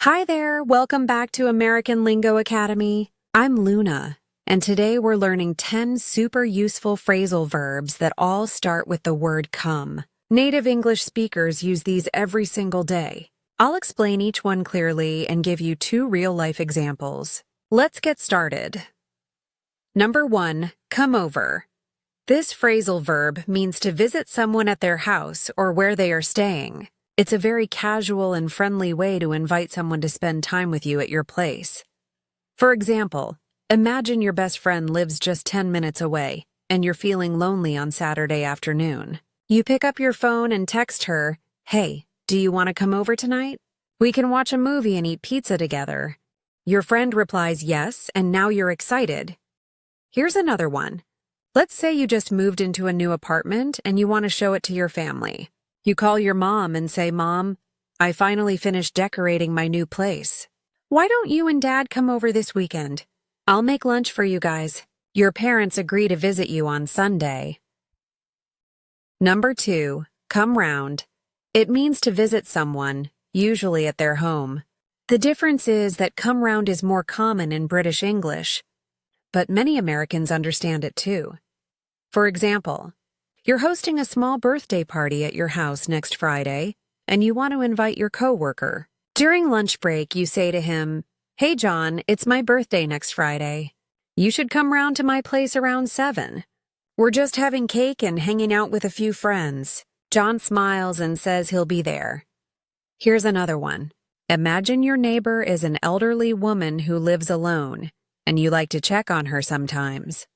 Hi there, welcome back to American Lingo Academy. I'm Luna, and today we're learning 10 super useful phrasal verbs that all start with the word come. Native English speakers use these every single day. I'll explain each one clearly and give you 2 real-life examples. Let's get started. Number 1, come over. This phrasal verb means to visit someone at their house or where they are staying. It's a very casual and friendly way to invite someone to spend time with you at your place. For example, imagine your best friend lives just 10 minutes away, and you're feeling lonely on Saturday afternoon. You pick up your phone and text her, "Hey, do you want to come over tonight? We can watch a movie and eat pizza together." Your friend replies yes, and now you're excited. Here's another one. Let's say you just moved into a new apartment and you want to show it to your family. You call your mom and say, "Mom, I finally finished decorating my new place. Why don't you and Dad come over this weekend? I'll make lunch for you guys." Your parents agree to visit you on Sunday. Number 2, come round. It means to visit someone, usually at their home. The difference is that come round is more common in British English, but many Americans understand it too. For example, you're hosting a small birthday party at your house next Friday, and you want to invite your coworker. During lunch break, you say to him, "Hey John, it's my birthday next Friday. You should come round to my place around 7. We're just having cake and hanging out with a few friends." John smiles and says he'll be there. Here's another one. Imagine your neighbor is an elderly woman who lives alone, and you like to check on her sometimes.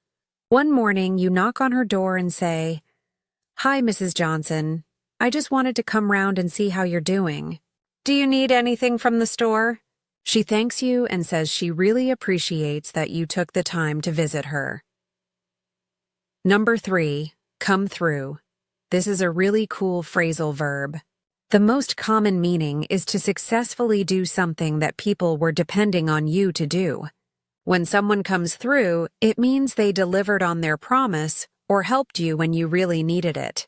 One morning, you knock on her door and say, "Hi, Mrs. Johnson. I just wanted to come round and see how you're doing. Do you need anything from the store?" She thanks you and says she really appreciates that you took the time to visit her. Number 3, come through. This is a really cool phrasal verb. The most common meaning is to successfully do something that people were depending on you to do. When someone comes through, it means they delivered on their promise or helped you when you really needed it.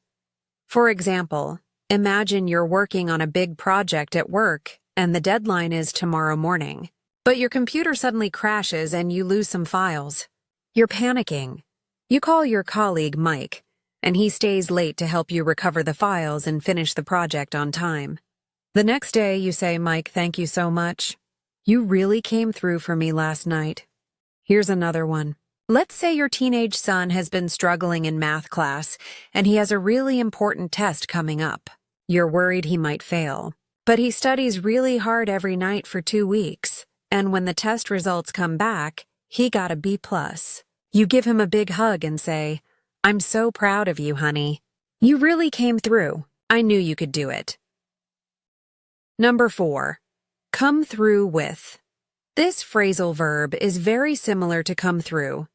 For example, imagine you're working on a big project at work and the deadline is tomorrow morning, but your computer suddenly crashes and you lose some files. You're panicking. You call your colleague Mike, and he stays late to help you recover the files and finish the project on time. The next day you say, "Mike, thank you so much. You really came through for me last night." Here's another one. Let's say your teenage son has been struggling in math class and he has a really important test coming up. You're worried he might fail, but he studies really hard every night for 2 weeks, and when the test results come back, he got a B+. You give him a big hug and say, "I'm so proud of you, honey. You really came through. I knew you could do it." Number 4, come through with. This phrasal verb is very similar to come through,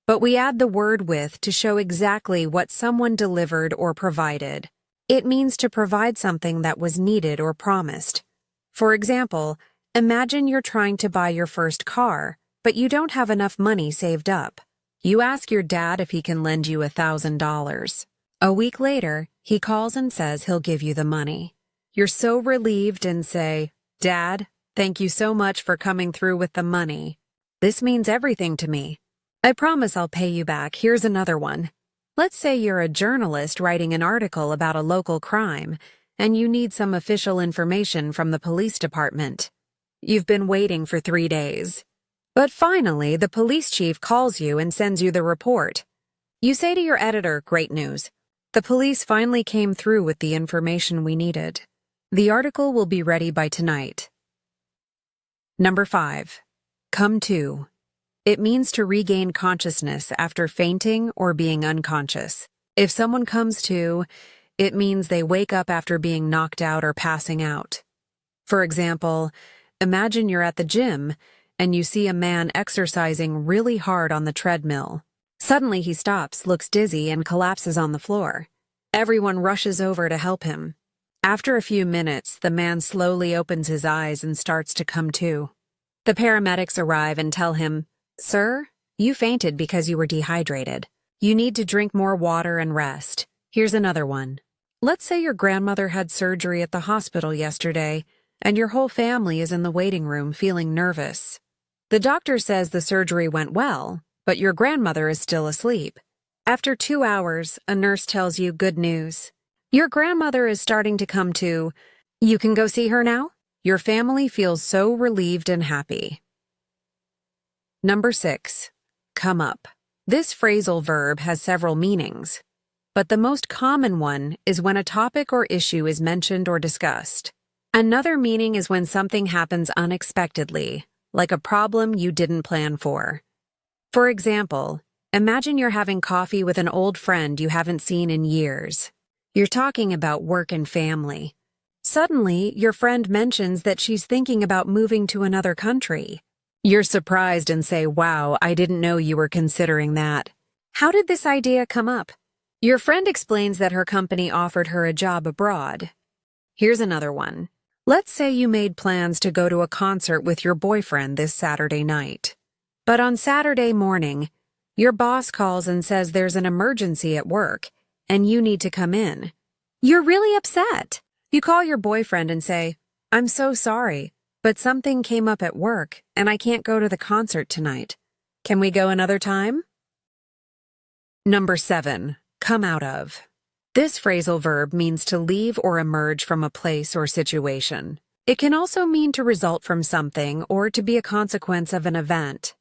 but we add the word with to show exactly what someone delivered or provided. It means to provide something that was needed or promised. For example, imagine you're trying to buy your first car, but you don't have enough money saved up. You ask your dad if he can lend you $1,000. A week later, he calls and says he'll give you the money. You're so relieved and say, "Dad, thank you so much for coming through with the money. This means everything to me. I promise I'll pay you back." Here's another one. Let's say you're a journalist writing an article about a local crime, and you need some official information from the police department. You've been waiting for 3 days. But finally, the police chief calls you and sends you the report. You say to your editor, "Great news. The police finally came through with the information we needed. The article will be ready by tonight." Number 5, come to. It means to regain consciousness after fainting or being unconscious. If someone comes to, it means they wake up after being knocked out or passing out. For example, imagine you're at the gym and you see a man exercising really hard on the treadmill. Suddenly he stops, looks dizzy, and collapses on the floor. Everyone rushes over to help him. After a few minutes, the man slowly opens his eyes and starts to come to. The paramedics arrive and tell him, "Sir, you fainted because you were dehydrated. You need to drink more water and rest." Here's another one. Let's say your grandmother had surgery at the hospital yesterday, and your whole family is in the waiting room feeling nervous. The doctor says the surgery went well, but your grandmother is still asleep. After 2 hours, a nurse tells you good news. Your grandmother is starting to come to. You can go see her now? Your family feels so relieved and happy. Number 6. Come up. This phrasal verb has several meanings, but the most common one is when a topic or issue is mentioned or discussed. Another meaning is when something happens unexpectedly, like a problem you didn't plan for. For example, imagine you're having coffee with an old friend you haven't seen in years. You're talking about work and family. Suddenly, your friend mentions that she's thinking about moving to another country. You're surprised and say, "Wow, I didn't know you were considering that." How did this idea come up? Your friend explains that her company offered her a job abroad. Here's another one. Let's say you made plans to go to a concert with your boyfriend this Saturday night. But on Saturday morning, your boss calls and says there's an emergency at work, and you need to come in. You're really upset. You call your boyfriend and say, "I'm so sorry, but something came up at work, and I can't go to the concert tonight. Can we go another time?" Number 7. Come out of. This phrasal verb means to leave or emerge from a place or situation. It can also mean to result from something or to be a consequence of an event.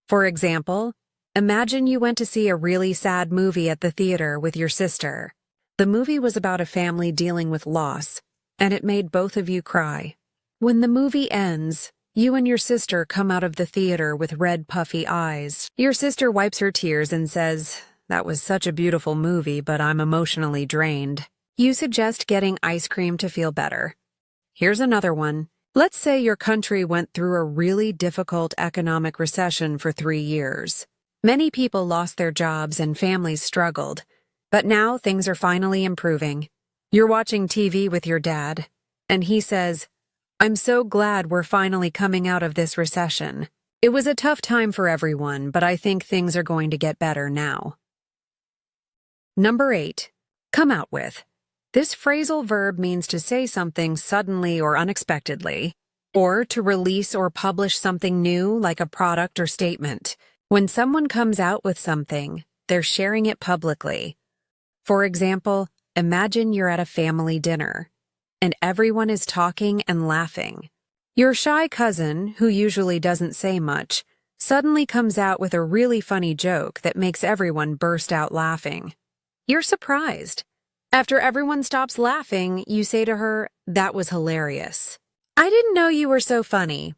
For example, imagine you went to see a really sad movie at the theater with your sister. The movie was about a family dealing with loss, and it made both of you cry. When the movie ends, you and your sister come out of the theater with red, puffy eyes. Your sister wipes her tears and says, "That was such a beautiful movie, but I'm emotionally drained." You suggest getting ice cream to feel better. Here's another one. Let's say your country went through a really difficult economic recession for 3 years. Many people lost their jobs and families struggled, but now things are finally improving. You're watching TV with your dad, and he says, "I'm so glad we're finally coming out of this recession. It was a tough time for everyone, but I think things are going to get better now." Number 8. Come out with. This phrasal verb means to say something suddenly or unexpectedly, or to release or publish something new like a product or statement. When someone comes out with something, they're sharing it publicly. For example, imagine you're at a family dinner, and everyone is talking and laughing. Your shy cousin, who usually doesn't say much, suddenly comes out with a really funny joke that makes everyone burst out laughing. You're surprised. After everyone stops laughing, you say to her, "That was hilarious. I didn't know you were so funny."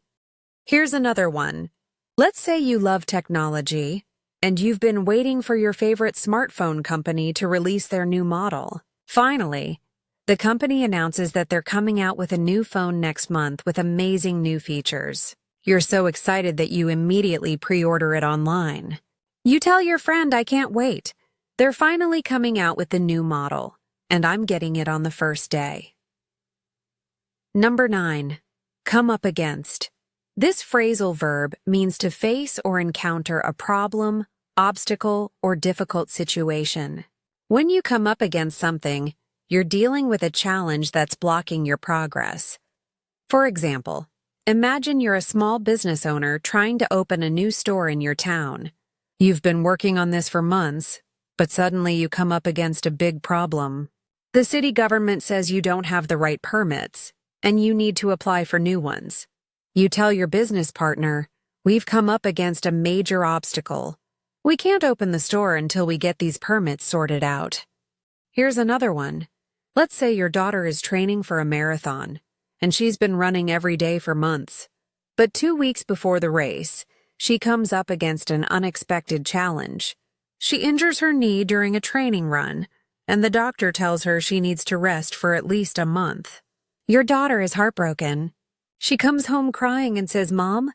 Here's another one. Let's say you love technology, and you've been waiting for your favorite smartphone company to release their new model. Finally, the company announces that they're coming out with a new phone next month with amazing new features. You're so excited that you immediately pre-order it online. You tell your friend, "I can't wait. They're finally coming out with the new model, and I'm getting it on the first day." Number 9. Come up against. This phrasal verb means to face or encounter a problem, obstacle, or difficult situation. When you come up against something, you're dealing with a challenge that's blocking your progress. For example, imagine you're a small business owner trying to open a new store in your town. You've been working on this for months, but suddenly you come up against a big problem. The city government says you don't have the right permits, and you need to apply for new ones. You tell your business partner, "We've come up against a major obstacle. We can't open the store until we get these permits sorted out." Here's another one. Let's say your daughter is training for a marathon, and she's been running every day for months. But 2 weeks before the race, she comes up against an unexpected challenge. She injures her knee during a training run, and the doctor tells her she needs to rest for at least a month. Your daughter is heartbroken. She comes home crying and says, "Mom,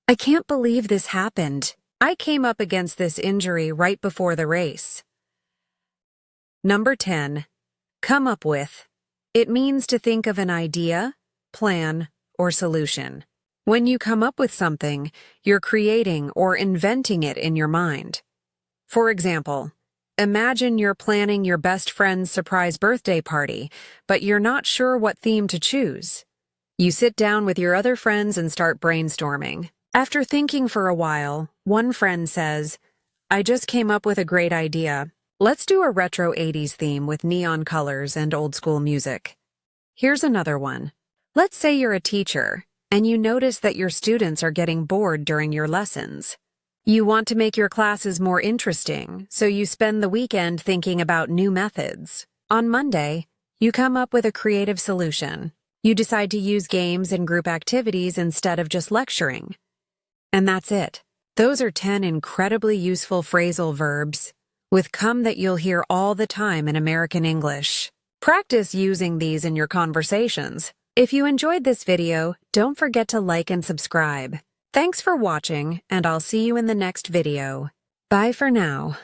I can't believe this happened. I came up against this injury right before the race." Number 10. Come up with. It means to think of an idea, plan, or solution. When you come up with something, you're creating or inventing it in your mind. For example, imagine you're planning your best friend's surprise birthday party, but you're not sure what theme to choose. You sit down with your other friends and start brainstorming. After thinking for a while, one friend says, "I just came up with a great idea. Let's do a retro 80s theme with neon colors and old school music." Here's another one. Let's say you're a teacher, and you notice that your students are getting bored during your lessons. You want to make your classes more interesting, so you spend the weekend thinking about new methods. On Monday, you come up with a creative solution. You decide to use games and group activities instead of just lecturing. And that's it. Those are 10 incredibly useful phrasal verbs with come that you'll hear all the time in American English. Practice using these in your conversations. If you enjoyed this video, don't forget to like and subscribe. Thanks for watching, and I'll see you in the next video. Bye for now.